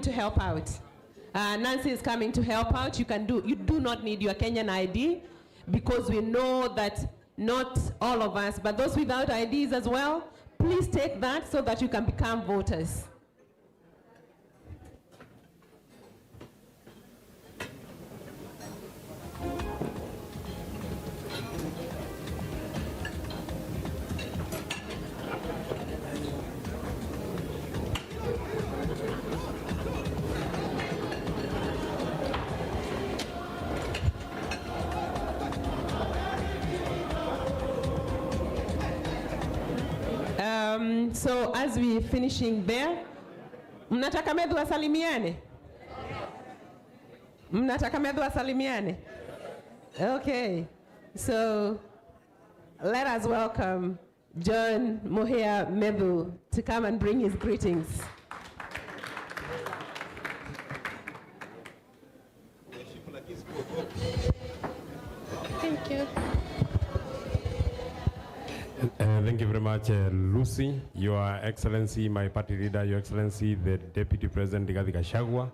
to help out. Nancy is coming to help out. You do not need your Kenyan ID, because we know that not all of us, but those without IDs as well, please take that so that you can become voters. So as we're finishing there, mnataka Medhu asalimiane? Mnataka Medhu asalimiane? Okay, so let us welcome John Mohea Medhu to come and bring his greetings. Thank you. Thank you very much, Lucy, Your Excellency, my party leader, Your Excellency, the Deputy President, Rigathi Gachagua,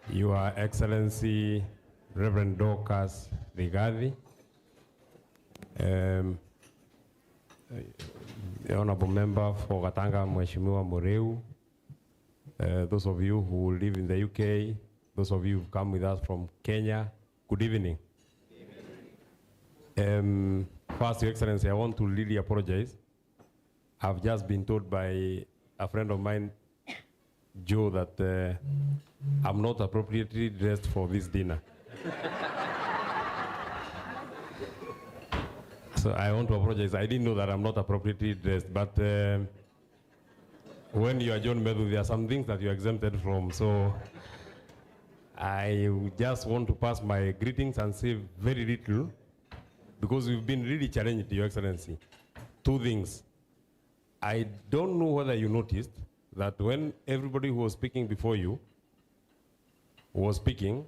Your Excellency, Reverend Dorcas Rigathi, the Honorable Member for Gatanga, Mheshimiwa Mureu, those of you who live in the UK, those of you who come with us from Kenya, good evening. First, Your Excellency, I want to really apologize. I've just been told by a friend of mine, Joe, that I'm not appropriately dressed for this dinner. So I want to apologize. I didn't know that I'm not appropriately dressed, but when you are John Medhu, there are some things that you're exempted from. So I just want to pass my greetings and say very little, because we've been really challenged, Your Excellency. Two things. I don't know whether you noticed that when everybody who was speaking before you was speaking,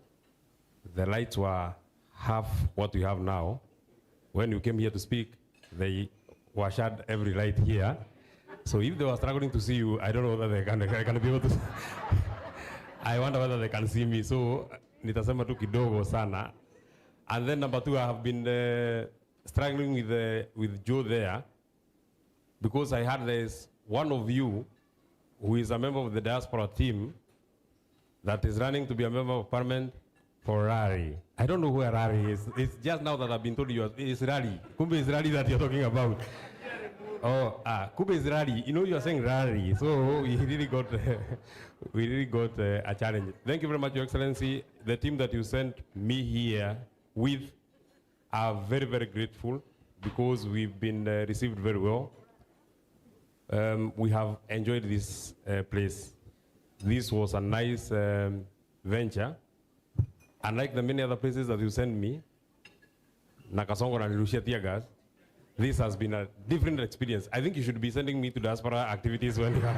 the lights were half what we have now. When you came here to speak, they were shut every light here. So if they were struggling to see you, I don't know whether they can be able to. I wonder whether they can see me. So nitasema tu kidogo sana. And then number two, I have been struggling with Joe there, because I heard there's one of you who is a member of the diaspora team that is running to be a member of parliament for Rari. I don't know where Rari is. It's just now that I've been told it's Rari. Kumbe is Rari that you're talking about. Oh, Kumbe is Rari. You know, you're saying Rari. So we really got a challenge. Thank you very much, Your Excellency. The team that you sent me here with are very, very grateful, because we've been received very well. We have enjoyed this place. This was a nice venture. Unlike the many other places that you sent me, Nakasongo and Lucia Tiagas, this has been a different experience. I think you should be sending me to diaspora activities when you are.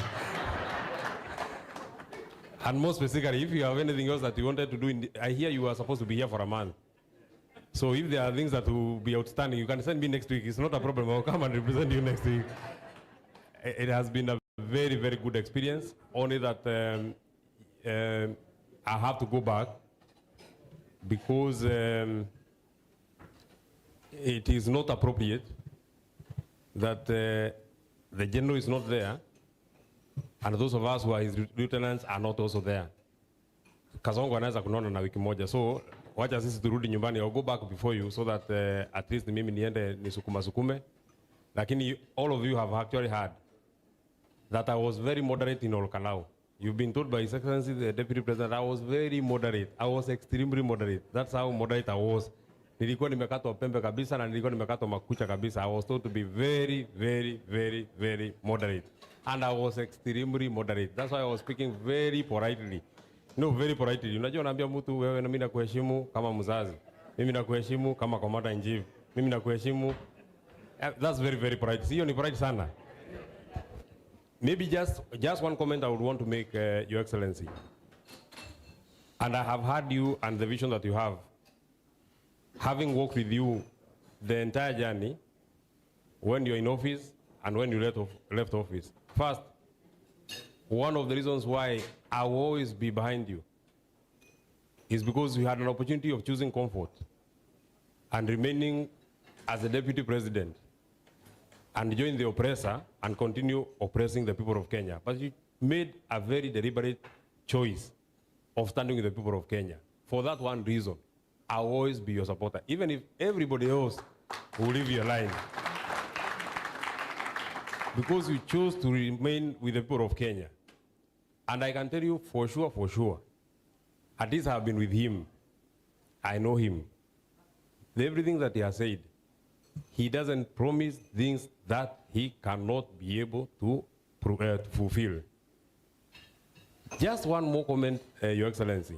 And more specifically, if you have anything else that you wanted to do, I hear you are supposed to be here for a month. So if there are things that will be outstanding, you can send me next week. It's not a problem. I'll come and represent you next week. It has been a very, very good experience. Only that I have to go back, because it is not appropriate that the general is not there, and those of us who are his lieutenants are not also there. Kasongo anaweza kunona na wiki moja. So wacha sisi turudi nyumbani. I'll go back before you, so that at least mimi niende sukume. Lakini all of you have actually heard that I was very moderate in Olkalau. You've been told by His Excellency the Deputy President I was very moderate. I was extremely moderate. That's how moderate I was. Nilikuwa nimekatwa pembe kabisa na nilikuwa nimekatwa makucha kabisa. I was told to be very, very, very, very moderate. And I was extremely moderate. That's why I was speaking very politely. No, very politely. Unajua naambia mtu wewe na mimi nakuheshimu kama mzazi. Mimi nakuheshimu kama commander in chief. Mimi nakuheshimu. That's very, very polite. Sio ni polite sana. Maybe just one comment I would want to make, Your Excellency. And I have heard you and the vision that you have. Having worked with you the entire journey, when you're in office and when you left office. First, one of the reasons why I will always be behind you is because we had an opportunity of choosing comfort and remaining as the deputy president and join the oppressor and continue oppressing the people of Kenya. But you made a very deliberate choice of standing with the people of Kenya. For that one reason, I'll always be your supporter, even if everybody else will leave your line. Because you chose to remain with the people of Kenya. And I can tell you for sure, at least I have been with him, I know him. Everything that he has said, he doesn't promise things that he cannot be able to fulfill. Just one more comment, Your Excellency.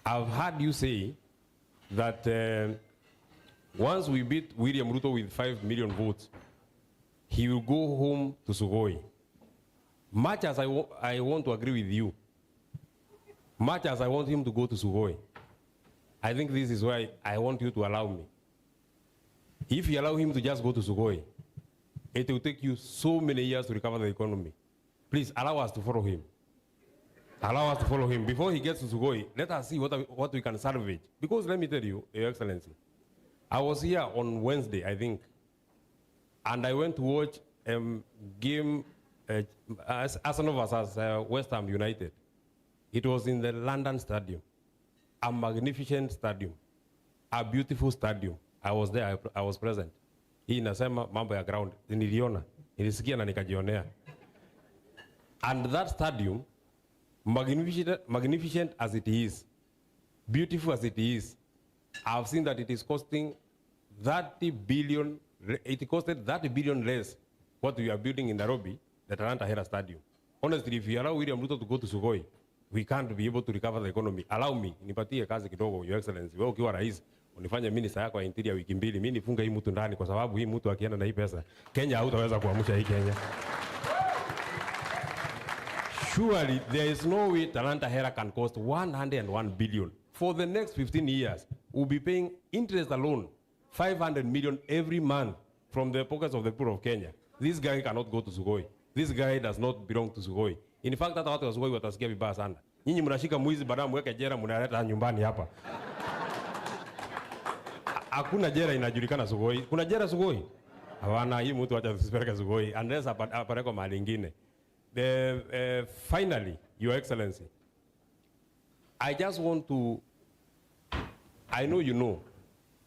I've heard you say that once we beat William Ruto with 5 million votes, he will go home to Sugoi. Much as I want to agree with you, much as I want him to go to Sugoi, I think this is why I want you to allow me. If you allow him to just go to Sugoi, it will take you so many years to recover the economy. Please allow us to follow him. Allow us to follow him. Before he gets to Sugoi, let us see what we can salvage. Because let me tell you, Your Excellency, I was here on Wednesday, I think, and I went to watch a game, Arsenal versus West Ham United. It was in the London Stadium, a magnificent stadium, a beautiful stadium. I was there, I was present. Hii inasema mambo ya ground, niliona, nilisikia na nikajionea. And that stadium, magnificent as it is, beautiful as it is, I've seen that it is costing 30 billion, it costed 30 billion less what we are building in Nairobi, the Talanta Hera Stadium. Honestly, if you allow William Ruto to go to Sugoi, we can't be able to recover the economy. Allow me, nipatie kazi kidogo, Your Excellency. Wewe ukiwa rais, unifanye minister yako ya interior wiki mbili, mimi nifunge hii mtu ndani kwa sababu hii mtu akienda na hii pesa, Kenya hautaweza kuamsha hii Kenya. Surely there is no way Talanta Hera can cost 101 billion. For the next 15 years, we'll be paying interest alone, 500 million every month from the pockets of the poor of Kenya. This guy cannot go to Sugoi. This guy does not belong to Sugoi. In fact, hata watu wa Sugoi watasikia vibaya sana. Nyinyi mnashika mwizi baadaye mweke jela mnaleta nyumbani hapa. Hakuna jela inajulikana Sugoi. Kuna jela Sugoi? Hawana, hii mtu acha tusipeleke Sugoi unless apeleke mahali ingine. Finally, Your Excellency, I just want to, I know you know,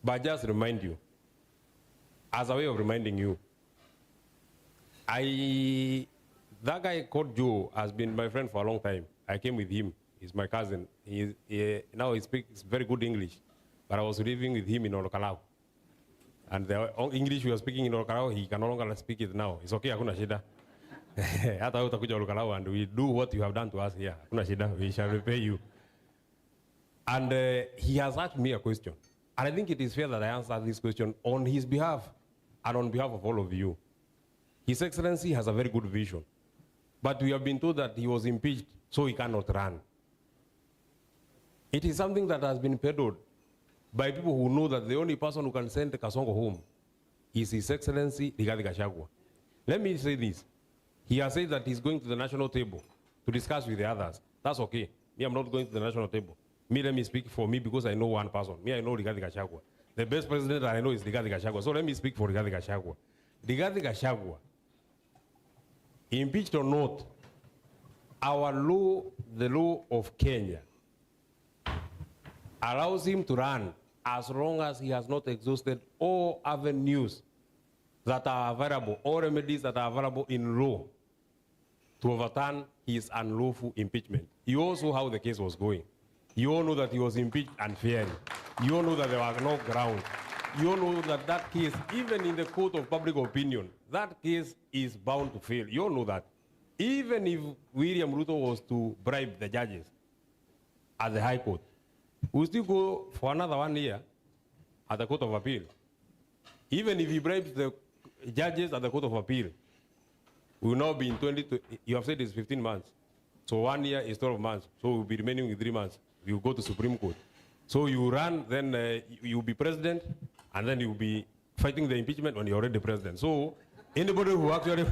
but just remind you, as a way of reminding you, that guy called Joe has been my friend for a long time. I came with him. He's my cousin. Now he speaks very good English, but I was living with him in Olokalao. And the English we were speaking in Olokalao, he can no longer speak it now. It's okay, hakuna shida. Hata utakuja Olokalao and we do what you have done to us here. Hakuna shida, we shall repay you. And he has asked me a question. And I think it is fair that I answer this question on his behalf and on behalf of all of you. His Excellency has a very good vision. But we have been told that he was impeached, so he cannot run. It is something that has been peddled by people who know that the only person who can send Kasongo home is His Excellency Rigathi Gachagua. Let me say this. He has said that he's going to the national table to discuss with the others. That's okay. Me, I'm not going to the national table. Me, let me speak for me because I know one person. Me, I know Rigathi Gachagua. The best president that I know is Rigathi Gachagua. So let me speak for Rigathi Gachagua. Rigathi Gachagua, impeached or not, our law, the law of Kenya, allows him to run as long as he has not exhausted all avenues that are available, all remedies that are available in law to overturn his unlawful impeachment. You all saw how the case was going. You all know that he was impeached unfairly. You all know that there was no ground. You all know that that case, even in the court of public opinion, that case is bound to fail. You all know that. Even if William Ruto was to bribe the judges at the High Court, we'll still go for another 1 year at the Court of Appeal. Even if he bribes the judges at the Court of Appeal, we will now be in 20, you have said it's 15 months. So 1 year is 12 months. So we'll be remaining with 3 months. You go to Supreme Court. So you run, then you'll be president, and then you'll be fighting the impeachment when you're already president. So anybody who actually,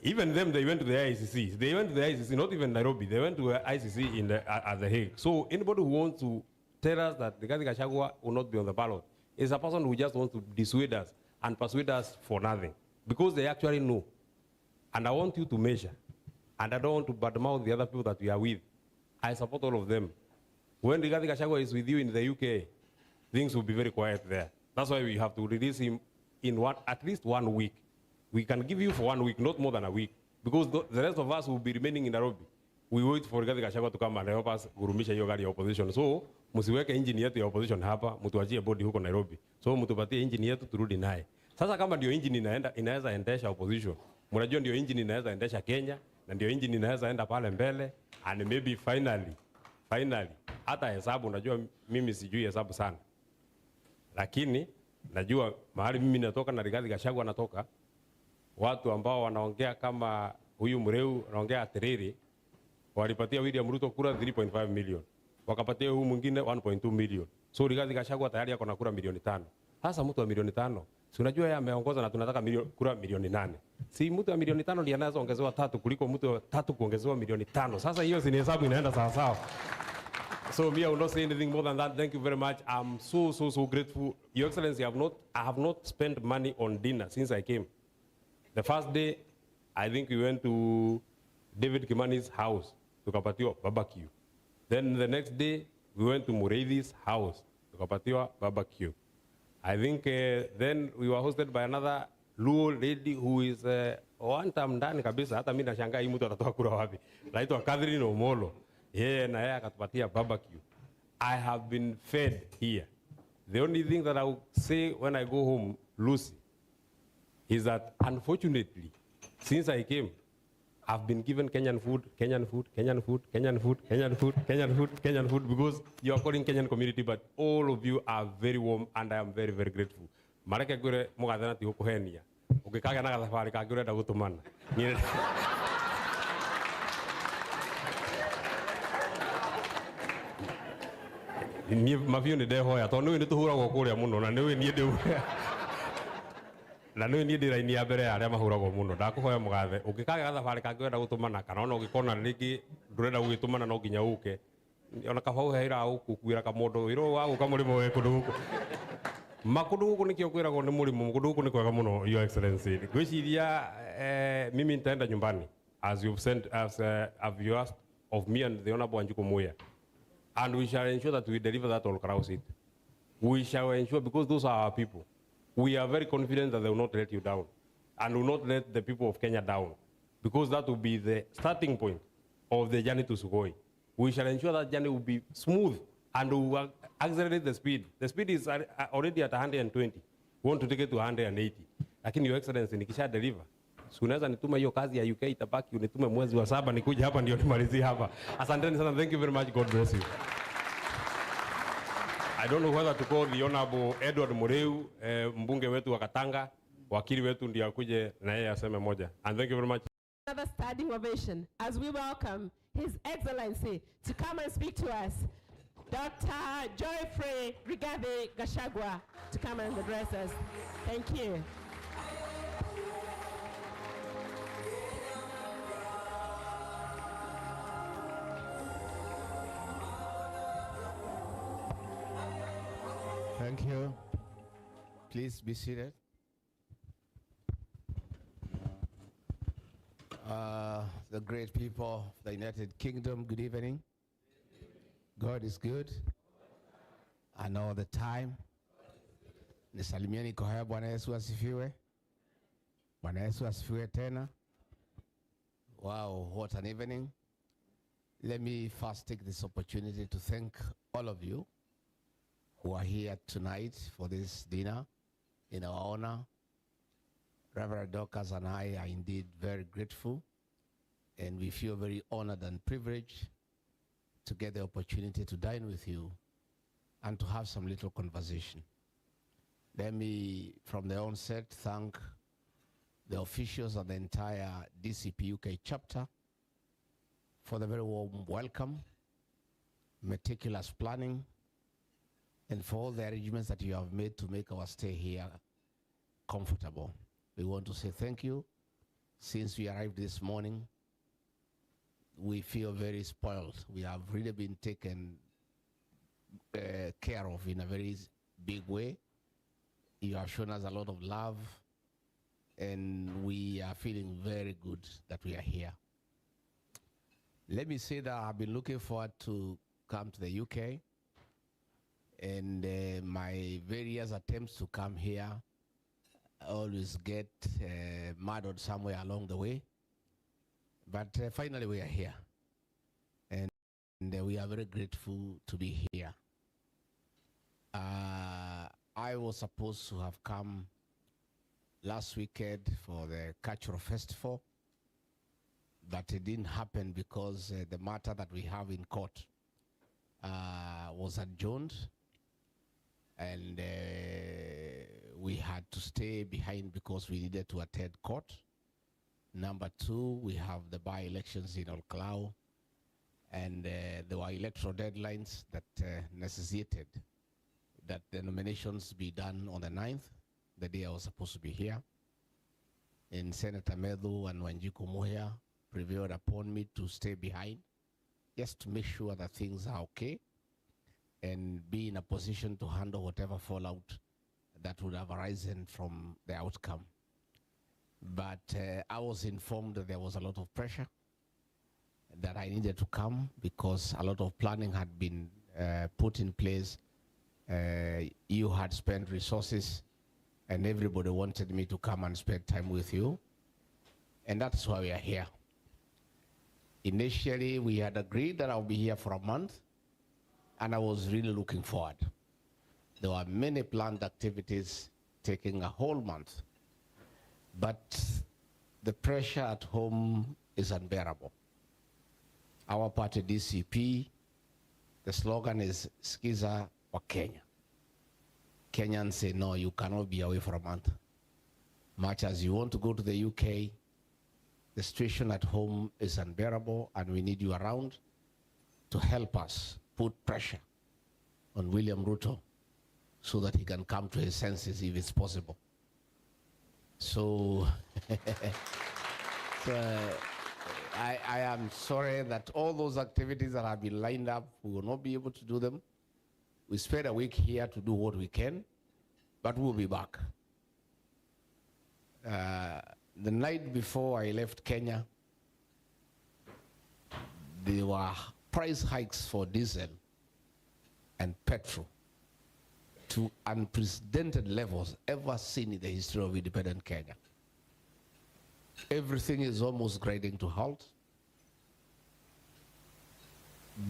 Even them, they went to the ICC. They went to the ICC, not even Nairobi. They went to the ICC at The Hague. So anybody who wants to tell us that Rigathi Gachagua will not be on the ballot is a person who just wants to dissuade us and persuade us for nothing. Because they actually know. And I want you to measure. And I don't want to badmouth the other people that we are with. I support all of them. When Rigathi Gachagua is with you in the UK, things will be very quiet there. That's why we have to release him in at least 1 week. We can give you for 1 week, not more than a week. Because the rest of us will be remaining in Nairobi. We wait for Rigathi Gachagua to come and help us gurumisha hiyo gari ya opposition. So, msiweke engine yetu ya opposition hapa, mtuachie body huko Nairobi. So, mtupatie engine yetu turudi naye. Sasa kama ndio engine inaweza endesha opposition, mnajua ndio engine inaweza endesha Kenya, na ndio engine inaweza enda pale mbele, and maybe finally, hata hesabu, najua mimi sijui hesabu sana. Lakini, najua mahali mimi natoka na Rigathi Gachagua anatoka, watu ambao wanaongea kama huyu Mreu anaongea atiriri, walipatia William Ruto kura 3.5 million. Wakapatia huyu mwingine 1.2 million. So Rigathi Gachagua tayari yako na kura milioni 5. Sasa mtu wa milioni 5, si unajua yeye ameongoza na tunataka kura milioni 8. Si mtu wa milioni 5 ndiye anaweza ongezewa 3 kuliko mtu wa 3 kuongezewa milioni 5. Sasa hiyo si hesabu inaenda sawa sawa. So me, I will not say anything more than that. Thank you very much. I'm so grateful. Your Excellency, I have not spent money on dinner since I came. The first day, I think we went to David Kimani's house, tukapatiwa barbecue. Then the next day, we went to Mureithe's house, tukapatiwa barbecue. I think then we were hosted by another Luo lady who is one time ndani kabisa, hata mimi nashangaa hii mtu atatoa kura wapi. Anaitwa Catherine Omolo. Yeye na yeye akatupatia barbecue. I have been fed here. The only thing that I will say when I go home, Lucy, is that unfortunately, since I came, I've been given Kenyan food, because you are calling Kenyan community, but all of you are very warm, and I am very grateful. Mareke gure mugathana ti hukuhenia. Ukikaga na safari ka gure da gutumana. Ni mafio ni dehoya to ni tuhuragwo kuria muno na ni ni ndu na ni ndira ini ya mbere ya aria mahuragwo muno ndakuhoya mugathe ukikaga thabarĩ kangĩenda gũtũmana kana ona ũgĩkona rĩngĩ ndũrenda gũgĩtũmana no nginya ũke ona kabau heira ũkukuĩra kamũndũ wĩrwo wa gũka mũrĩmo we kũndũ gũkũ makũndũ gũkũ nĩkĩo kwĩragwo nĩ mũrĩmo kũndũ gũkũ nĩ kwega mũno, Your Excellency. Gwĩciria mimi nitaenda nyumbani as you asked of me and the Honorable Wanjiku Muya, and we shall ensure that we deliver that all across it. We shall ensure, because those are our people. We are very confident that they will not let you down and will not let the people of Kenya down, because that will be the starting point of the journey to Sugoi. We shall ensure that journey will be smooth and we will accelerate the speed. The speed is already at 120. We want to take it to 180. Lakini Your Excellency, nikisha deliver, si unaweza nituma hiyo kazi ya UK itabaki unitume mwezi wa 7 nikuja hapa ndio nimalizie hapa. Asanteni sana. Thank you very much. God bless you. I don't know whether to call the Honorable Edward Mureu, mbunge wetu wa Katanga, wakili wetu ndiye akuje na yeye aseme moja. And thank you very much. Another standing ovation as we welcome His Excellency to come and speak to us, Dr. Joyfrey Rigathi Gachagua, to come and address us. Thank you. Thank you. Please be seated. The great people of the United Kingdom, good evening. God is good. And all the time. Nisalimieni kwa haya. Bwana Yesu asifiwe. Bwana Yesu asifiwe tena. Wow, what an evening. Let me first take this opportunity to thank all of you who are here tonight for this dinner in our honor. Reverend Dorcas and I are indeed very grateful, and we feel very honored and privileged to get the opportunity to dine with you and to have some little conversation. Let me, from the onset, thank the officials of the entire DCP UK chapter for the very warm welcome, meticulous planning, and for all the arrangements that you have made to make our stay here comfortable. We want to say thank you Since we arrived this morning, we feel very spoiled. We have really been taken care of in a very big way. You have shown us a lot of love, and we are feeling very good that we are here. Let me say that I've been looking forward to come to the UK, and my various attempts to come here always get murdered somewhere along the way. But finally we are here, and we are very grateful to be here. I was supposed to have come last weekend for the Cultural Festival, but it didn't happen because the matter that we have in court was adjourned, and we had to stay behind because we needed to attend court. Number two, we have the by-elections in Olkalau, and there were electoral deadlines that necessitated that the nominations be done on the 9th, the day I was supposed to be here. And Senator Medhu and Wanjiku Muhia prevailed upon me to stay behind, just to make sure that things are okay and be in a position to handle whatever fallout that would have arisen from the outcome. But I was informed that there was a lot of pressure, that I needed to come because a lot of planning had been put in place. You had spent resources, and everybody wanted me to come and spend time with you. And that's why we are here. Initially, we had agreed that I'll be here for a month, and I was really looking forward. There were many planned activities taking a whole month. But the pressure at home is unbearable. Our party, DCP, the slogan is Skiza wa Kenya. Kenyans say, no, you cannot be away for a month. Much as you want to go to the UK, the situation at home is unbearable, and we need you around to help us put pressure on William Ruto so that he can come to his senses if it's possible. So, I am sorry that all those activities that have been lined up, we will not be able to do them. We spent a week here to do what we can, but we'll be back. The night before I left Kenya, there were price hikes for diesel and petrol to unprecedented levels ever seen in the history of independent Kenya. Everything is almost grinding to halt.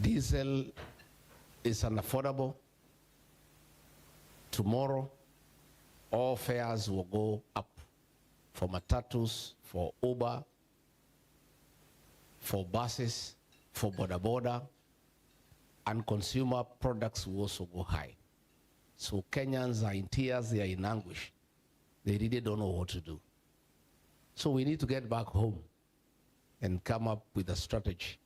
Diesel is unaffordable. Tomorrow, all fares will go up for matatus, for Uber, for buses, for boda boda, and consumer products will also go high. So Kenyans are in tears, they are in anguish. They really don't know what to do. So we need to get back home and come up with a strategy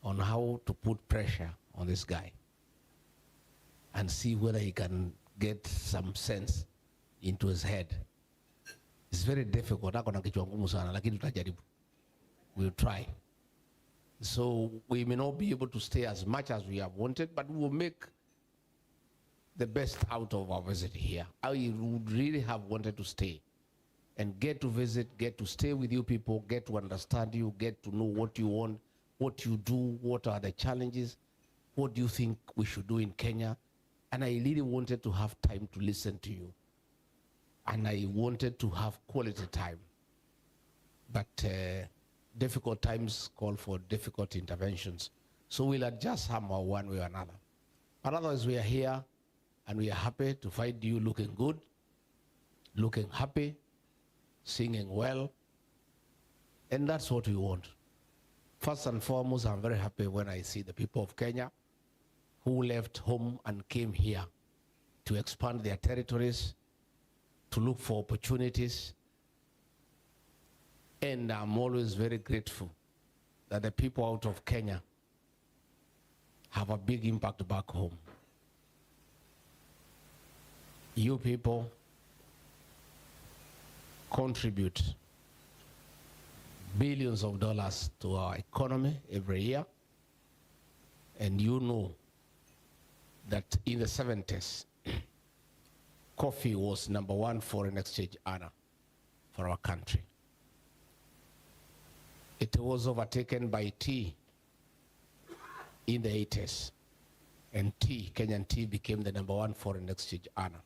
on how to put pressure on this guy and see whether he can get some sense into his head. It's very difficult. We'll try. So we may not be able to stay as much as we have wanted, but we'll make the best out of our visit here. I would really have wanted to stay and get to visit, get to stay with you people, get to understand you, get to know what you want, what you do, what are the challenges, what do you think we should do in Kenya. And I really wanted to have time to listen to you. And I wanted to have quality time. But difficult times call for difficult interventions. So we'll adjust somehow one way or another. But otherwise, we are here, and we are happy to find you looking good, looking happy, singing well, and that's what we want. First and foremost, I'm very happy when I see the people of Kenya who left home and came here to expand their territories, to look for opportunities. And I'm always very grateful that the people out of Kenya have a big impact back home. You people contribute billions of dollars to our economy every year. And you know that in the 70s, coffee was #1 foreign exchange earner for our country. It was overtaken by tea in the 80s. And tea, Kenyan tea, became the #1 foreign exchange earner.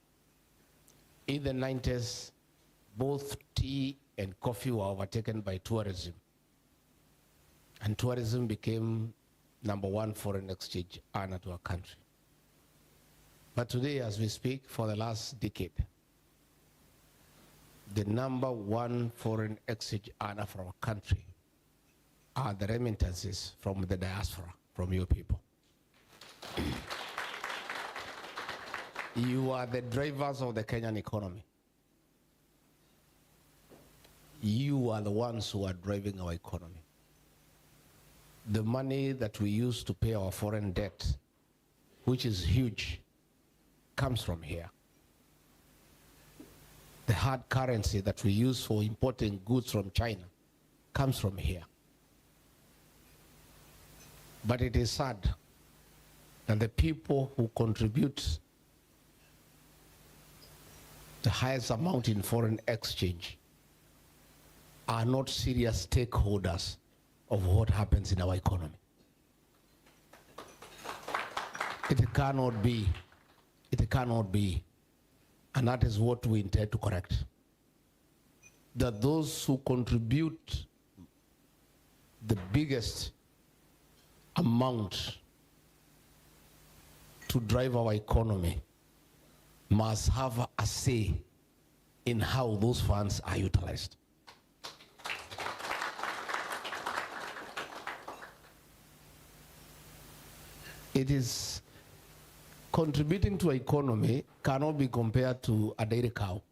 In the 90s, both tea and coffee were overtaken by tourism. And tourism became #1 foreign exchange earner to our country. But today, as we speak, for the last decade, the #1 foreign exchange earner for our country are the remittances from the diaspora, from you people. You are the drivers of the Kenyan economy. You are the ones who are driving our economy. The money that we use to pay our foreign debt, which is huge, comes from here. The hard currency that we use for importing goods from China comes from here. But it is sad that the people who contribute the highest amount in foreign exchange are not serious stakeholders of what happens in our economy. It cannot be. It cannot be. And that is what we intend to correct. That those who contribute the biggest amount to drive our economy must have a say in how those funds are utilized. It is contributing to our economy cannot be compared to a dairy cow.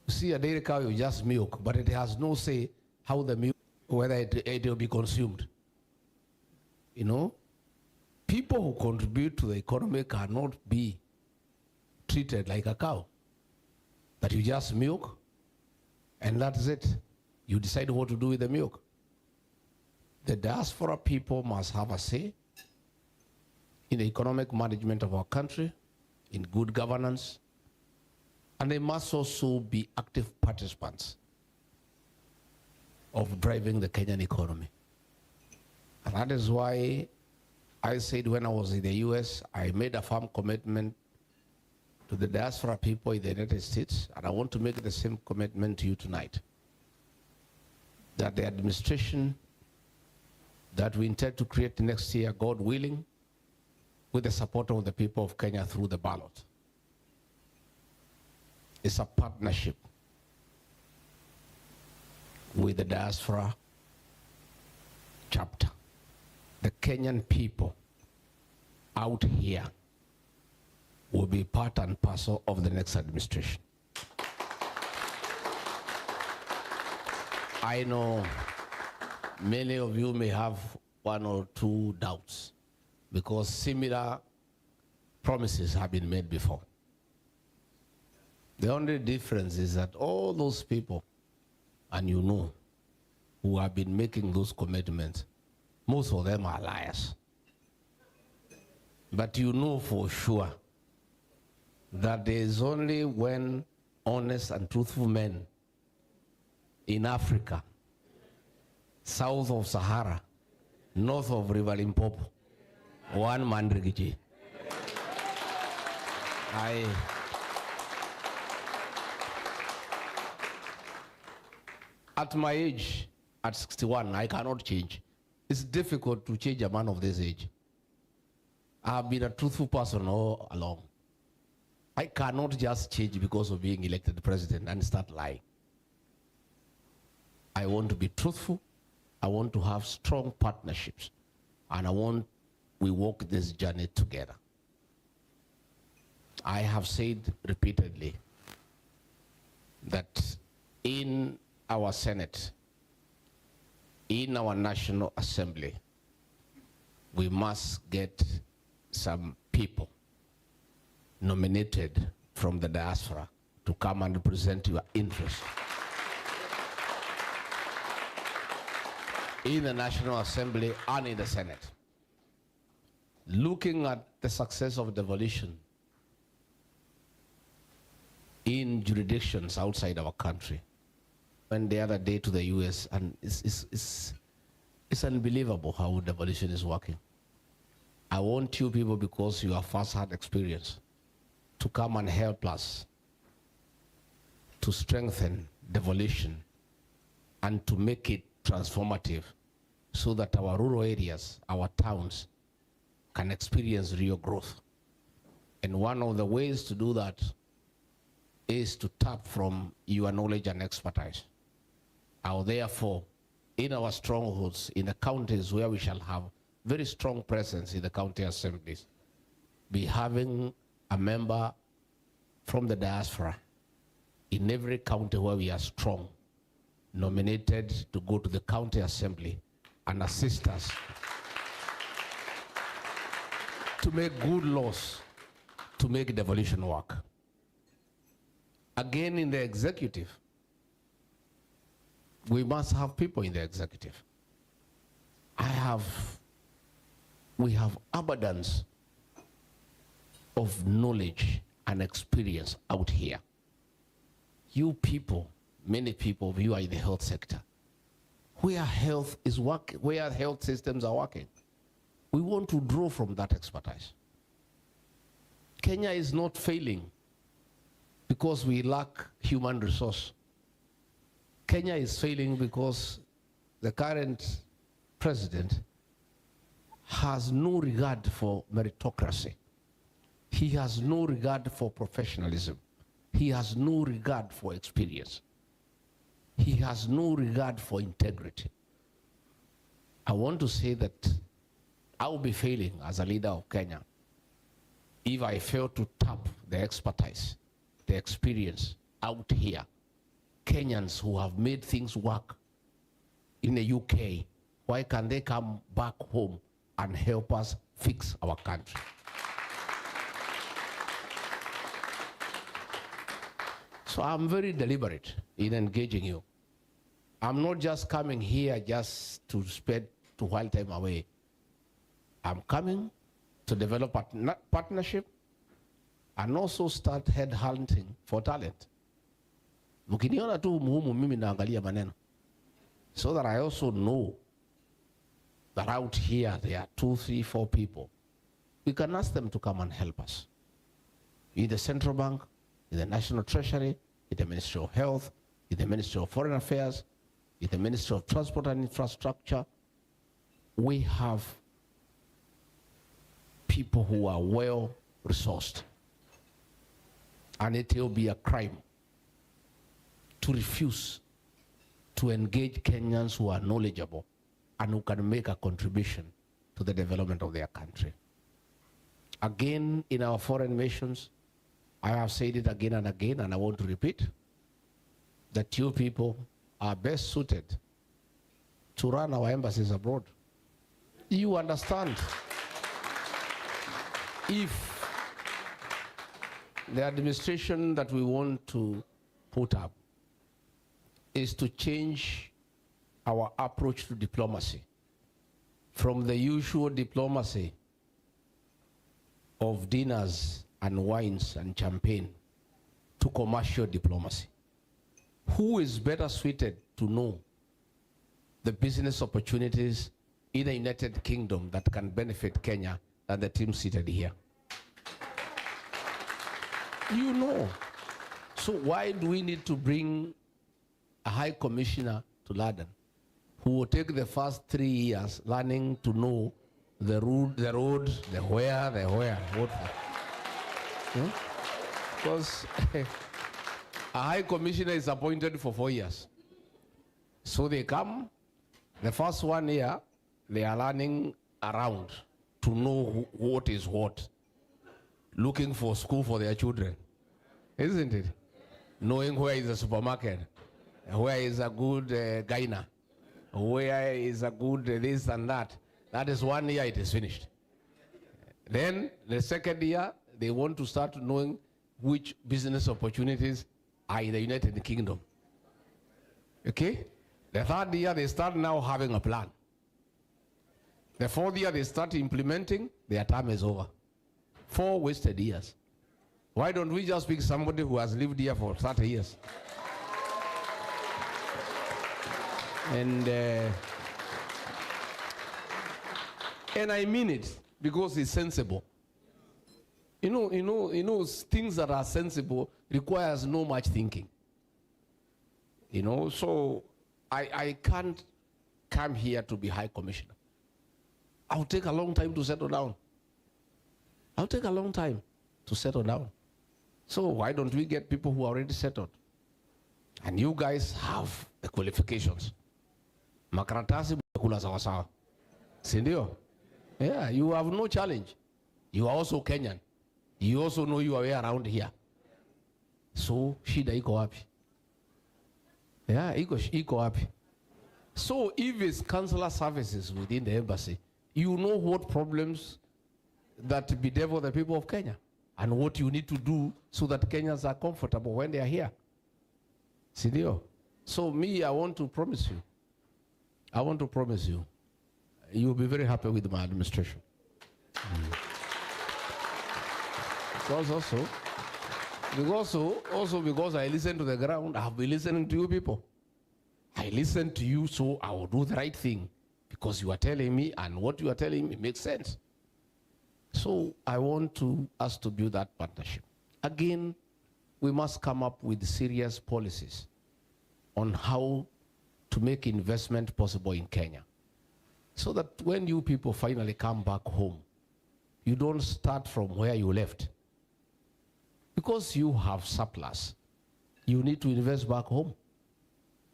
You see, a dairy cow is just milk, but it has no say how the milk, whether it will be consumed. You know, people who contribute to the economy cannot be treated like a cow, that you just milk and that's it. You decide what to do with the milk. The diaspora people must have a say in the economic management of our country, in good governance, and they must also be active participants of driving the Kenyan economy. And that is why I said when I was in the US, I made a firm commitment to the diaspora people in the United States, and I want to make the same commitment to you tonight, that the administration that we intend to create next year, God willing, with the support of the people of Kenya through the ballot, is a partnership with the diaspora chapter. The Kenyan people out here will be part and parcel of the next administration. I know many of you may have one or two doubts because similar promises have been made before. The only difference is that all those people, and you know, who have been making those commitments, most of them are liars. But you know for sure that there is only when honest and truthful men in Africa, south of Sahara, north of River Limpopo, one man Rigathi. At my age, at 61, I cannot change. It's difficult to change a man of this age. I have been a truthful person all along. I cannot just change because of being elected president and start lying. I want to be truthful. I want to have strong partnerships. And I want we walk this journey together. I have said repeatedly that in our Senate, in our National Assembly, we must get some people nominated from the diaspora to come and represent your interests. in the National Assembly and in the Senate. Looking at the success of devolution in jurisdictions outside our country. Went the other day to the US, and it's unbelievable how devolution is working. I want you people, because you have first-hand experience, to come and help us to strengthen devolution and to make it transformative so that our rural areas, our towns, can experience real growth. And one of the ways to do that is to tap from your knowledge and expertise. I will therefore, in our strongholds, in the counties where we shall have very strong presence in the county assemblies, be having a member from the diaspora in every county where we are strong, nominated to go to the county assembly and assist us to make good laws, to make devolution work. Again, in the executive, we must have people in the executive. We have abundance of knowledge and experience out here. You people, many people of you are in the health sector, where health is working, where health systems are working. We want to draw from that expertise. Kenya is not failing because we lack human resource. Kenya is failing because the current president has no regard for meritocracy. He has no regard for professionalism. He has no regard for experience. He has no regard for integrity. I want to say that I will be failing as a leader of Kenya if I fail to tap the expertise, the experience out here. Kenyans who have made things work in the UK, why can't they come back home and help us fix our country? So I'm very deliberate in engaging you. I'm not just coming here just to while time away. I'm coming to develop a partnership and also start headhunting for talent. Mkiniona tu muhumu mimi naangalia maneno. So that I also know that out here there are 2, 3, 4 people. We can ask them to come and help us. In the central bank, in the National Treasury, in the Ministry of Health, in the Ministry of Foreign Affairs, in the Ministry of Transport and Infrastructure, we have people who are well resourced. And it will be a crime to refuse to engage Kenyans who are knowledgeable and who can make a contribution to the development of their country. Again, in our foreign missions, I have said it again and again, and I want to repeat, that you people are best suited to run our embassies abroad. You understand, if the administration that we want to put up is to change our approach to diplomacy from the usual diplomacy of dinners and wines and champagne to commercial diplomacy. Who is better suited to know the business opportunities in the United Kingdom that can benefit Kenya than the team seated here? You know. So why do we need to bring a high commissioner to London who will take the first 3 years learning to know the road, the where, what for? Because a high commissioner is appointed for 4 years. So they come, the first 1 year, they are learning around to know what is what, looking for school for their children, isn't it? Knowing where is a supermarket, where is a good gyna, where is a good this and that. That is 1 year, it is finished. Then the second year, they want to start knowing which business opportunities are in the United Kingdom. Okay? The third year, they start now having a plan. The fourth year, they start implementing, their term is over. 4 wasted years. Why don't we just pick somebody who has lived here for 30 years? And I mean it because it's sensible. You know, things that are sensible requires no much thinking. You know, so I can't come here to be High Commissioner. I'll take a long time to settle down. I'll take a long time to settle down. So why don't we get people who are already settled? And you guys have the qualifications. Makaratasi kula sawa sawa. Sindio? Yeah, you have no challenge. You are also Kenyan. You also know your way around here. So shida iko wapi? Yeah, iko wapi? So if it's consular services within the embassy, you know what problems that bedevil the people of Kenya and what you need to do so that Kenyans are comfortable when they are here. Sindio? So me, I want to promise you, you'll be very happy with my administration. Because I listen to the ground, I have been listening to you people. I listen to you, so I will do the right thing because you are telling me, and what you are telling me makes sense. So I want us to build that partnership. Again, we must come up with serious policies on how to make investment possible in Kenya, so that when you people finally come back home, you don't start from where you left. Because you have surplus, you need to invest back home.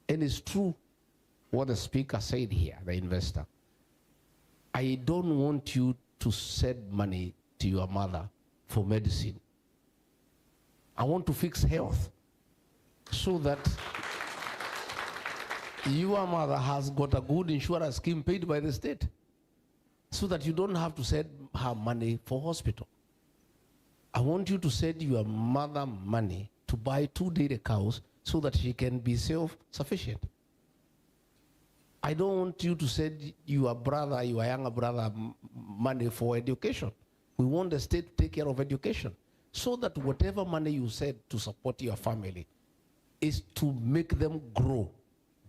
And it's true what the speaker said here, the investor. I don't want you to send money to your mother for medicine. I want to fix health so that your mother has got a good insurance scheme paid by the state, so that you don't have to send her money for hospital. I want you to send your mother money to buy 2 dairy cows so that she can be self-sufficient. I don't want you to send your brother, your younger brother, money for education. We want the state to take care of education, so that whatever money you send to support your family is to make them grow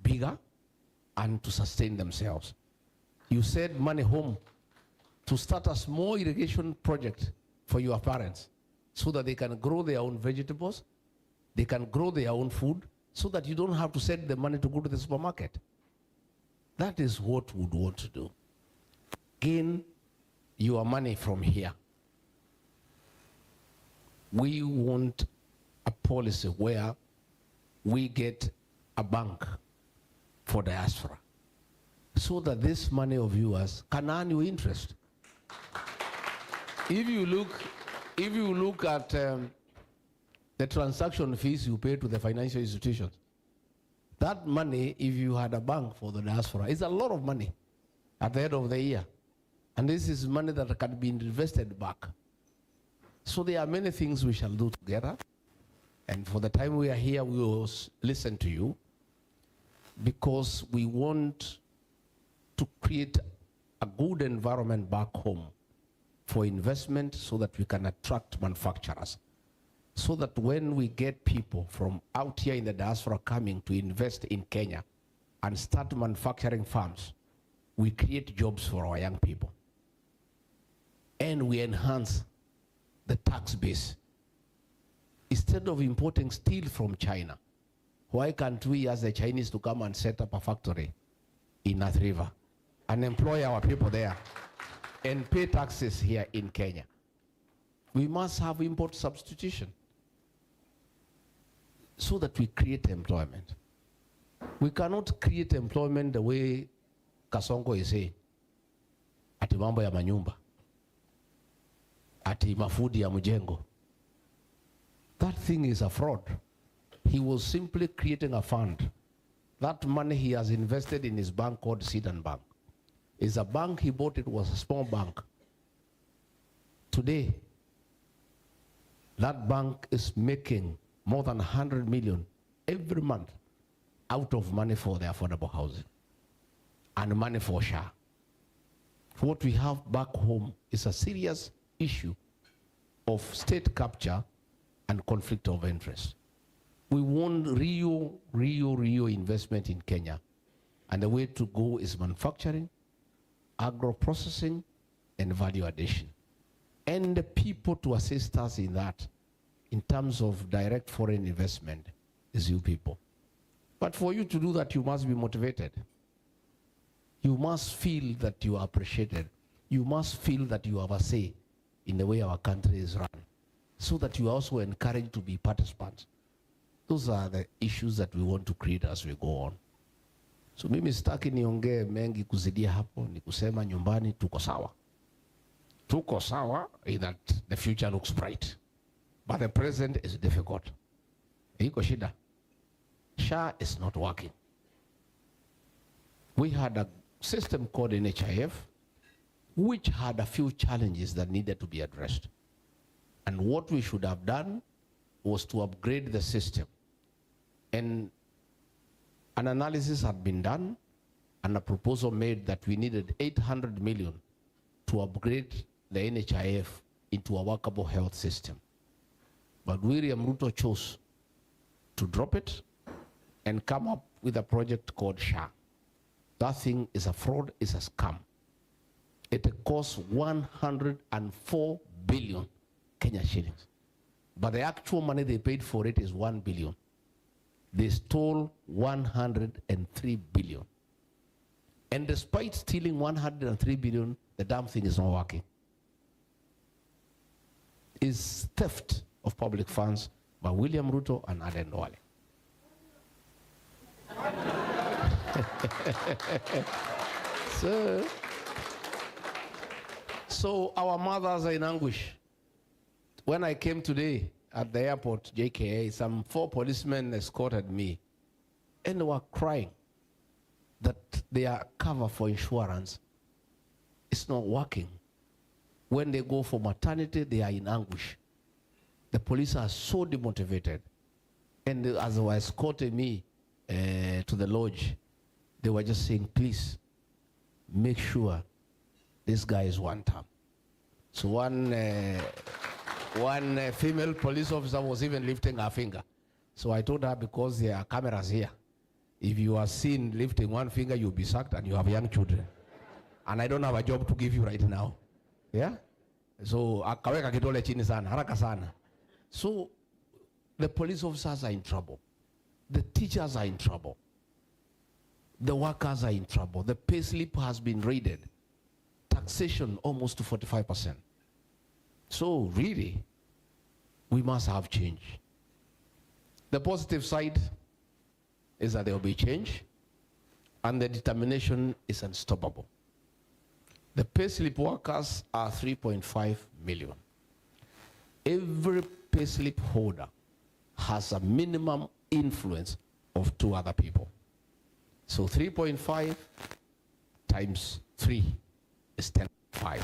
bigger and to sustain themselves. You send money home to start a small irrigation project for your parents, so that they can grow their own vegetables, they can grow their own food, so that you don't have to send the money to go to the supermarket. That is what we would want to do. Gain your money from here. We want a policy where we get a bank for diaspora, so that this money of yours can earn you interest. If you look at the transaction fees you pay to the financial institutions, that money, if you had a bank for the diaspora, is a lot of money at the end of the year. And this is money that can be invested back. So there are many things we shall do together. And for the time we are here, we will listen to you, because we want to create a good environment back home for investment, so that we can attract manufacturers. So that when we get people from out here in the diaspora coming to invest in Kenya and start manufacturing farms, we create jobs for our young people. And we enhance the tax base. Instead of importing steel from China, why can't we ask the Chinese to come and set up a factory in North River and employ our people there and pay taxes here in Kenya? We must have import substitution, so that we create employment. We cannot create employment the way Kasongo is saying, ati mambo ya manyumba, ati mafudi ya mjengo. That thing is a fraud. He was simply creating a fund. That money he has invested in his bank called Sidon Bank. It's a bank he bought, it was a small bank. Today, that bank is making more than 100 million every month out of money for the affordable housing and money for SHA. What we have back home is a serious issue of state capture and conflict of interest. We want real investment in Kenya. And the way to go is manufacturing, agro-processing, and value addition. And the people to assist us in that, in terms of direct foreign investment, is you people. But for you to do that, you must be motivated. You must feel that you are appreciated. You must feel that you have a say in the way our country is run, so that you are also encouraged to be participants. Those are the issues that we want to create as we go on. So mimi sitaki niongee mengi kuzidia hapo, ni kusema nyumbani tuko sawa. Tuko sawa in that the future looks bright, but the present is difficult. Iko shida. SHA is not working. We had a system called NHIF, which had a few challenges that needed to be addressed. And what we should have done was to upgrade the system. And an analysis had been done and a proposal made that we needed 800 million to upgrade the NHIF into a workable health system. But William Ruto chose to drop it and come up with a project called SHA. That thing is a fraud, is a scam. It costs 104 billion Kenya shillings. But the actual money they paid for it is 1 billion. They stole 103 billion. And despite stealing 103 billion, the damn thing is not working. It's theft of public funds by William Ruto and Aden Duale. So our mothers are in anguish. When I came today at the airport, JKA, some 4 policemen escorted me and they were crying that their cover for insurance is not working. When they go for maternity, they are in anguish. The police are so demotivated. And as they were escorting me to the lodge, they were just saying, please, make sure this guy is one term. So one female police officer was even lifting her finger. So I told her, because there are cameras here, if you are seen lifting one finger, you'll be sacked, and you have young children. And I don't have a job to give you right now. Yeah? So akaweka kidole chini sana, haraka sana. So the police officers are in trouble. The teachers are in trouble. The workers are in trouble. The pay slip has been raided. Taxation almost to 45%. So really, we must have change. The positive side is that there will be change, and the determination is unstoppable. The payslip workers are 3.5 million. Every payslip holder has a minimum influence of 2 other people. So 3.5 times 3 is 10.5.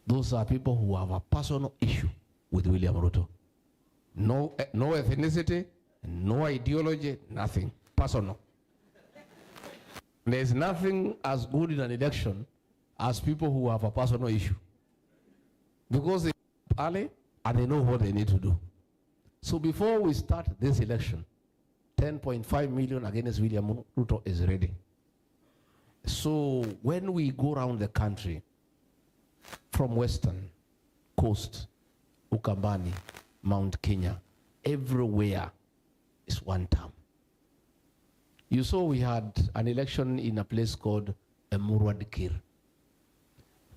Those are people who have a personal issue with William Ruto. No ethnicity, no ideology, nothing. Personal. There's nothing as good in an election as people who have a personal issue. Because they early and they know what they need to do. So before we start this election, 10.5 million against William Ruto is ready. So when we go around the country, from Western Coast, Ukambani, Mount Kenya, everywhere is one term. You saw we had an election in a place called Murwadikir.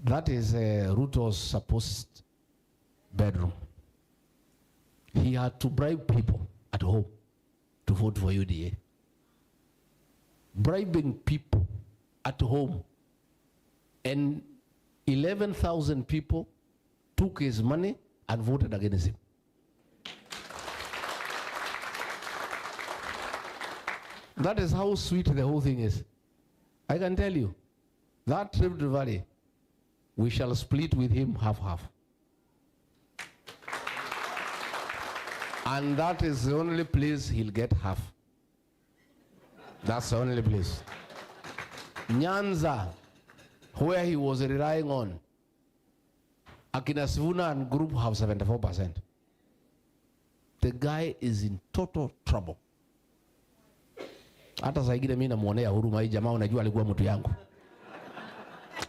That is Ruto's supposed bedroom. He had to bribe people at home to vote for UDA. Bribing people at home, and 11,000 people took his money and voted against him. That is how sweet the whole thing is. I can tell you, that Rift Valley, we shall split with him half-half. And that is the only place he'll get half. That's the only place. Nyanza, where he was relying on, Akina Sivuna and group have 74%. The guy is in total trouble. Hata saa ingine mimi namuonea huruma hii jamaa, unajua alikuwa mtu yangu.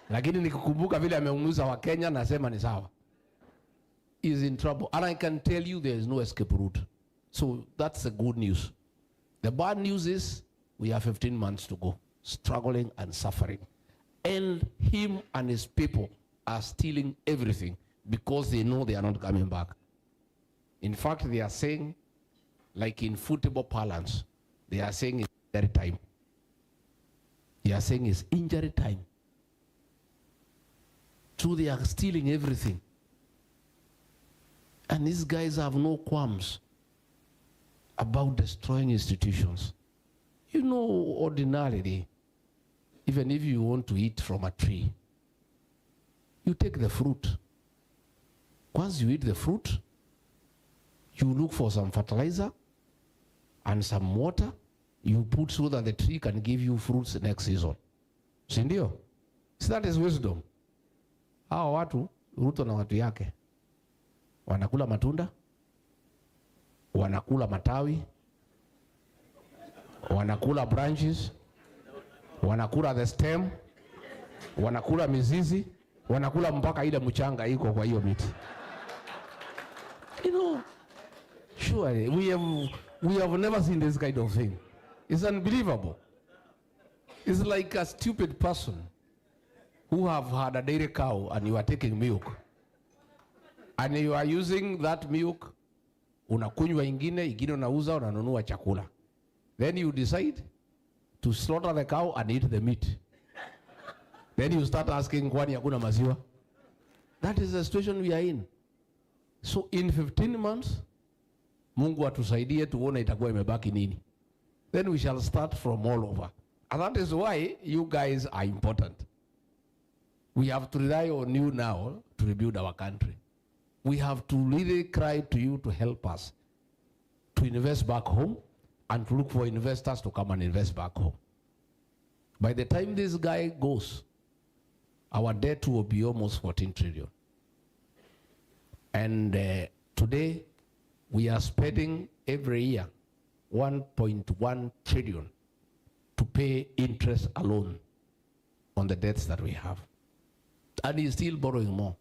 Lakini nikikumbuka vile ameumiza wa Kenya nasema ni sawa. Is in trouble. And I can tell you there is no escape route. So that's the good news. The bad news is we have 15 months to go, struggling and suffering. And him and his people are stealing everything because they know they are not coming back. In fact, they are saying, like in football parlance, they are saying it's injury time. They are saying it's injury time. So they are stealing everything. And these guys have no qualms about destroying institutions. You know, ordinarily, even if you want to eat from a tree, you take the fruit. Once you eat the fruit, you look for some fertilizer and some water, you put so that the tree can give you fruits the next season. Sindio? So that is wisdom. Hawa watu, Ruto na watu yake, wanakula matunda, wanakula matawi, wanakula branches, wanakula the stem, wanakula mizizi, wanakula mpaka ile mchanga iko kwa hiyo miti. You know, surely we have never seen this kind of thing. It's unbelievable. It's like a stupid person who have had a dairy cow and you are taking milk. And you are using that milk, unakunywa ingine unauza, unanunua chakula. Then you decide to slaughter the cow and eat the meat. Then you start asking, kwani hakuna maziwa? That is the situation we are in. So in 15 months, Mungu atusaidie tuone itakuwa imebaki nini. Then we shall start from all over. And that is why you guys are important. We have to rely on you now to rebuild our country. We have to really cry to you to help us to invest back home and to look for investors to come and invest back home. By the time this guy goes, our debt will be almost 14 trillion. And today, we are spending every year 1.1 trillion to pay interest alone on the debts that we have. And he's still borrowing more.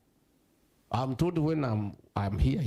I'm told when I'm here,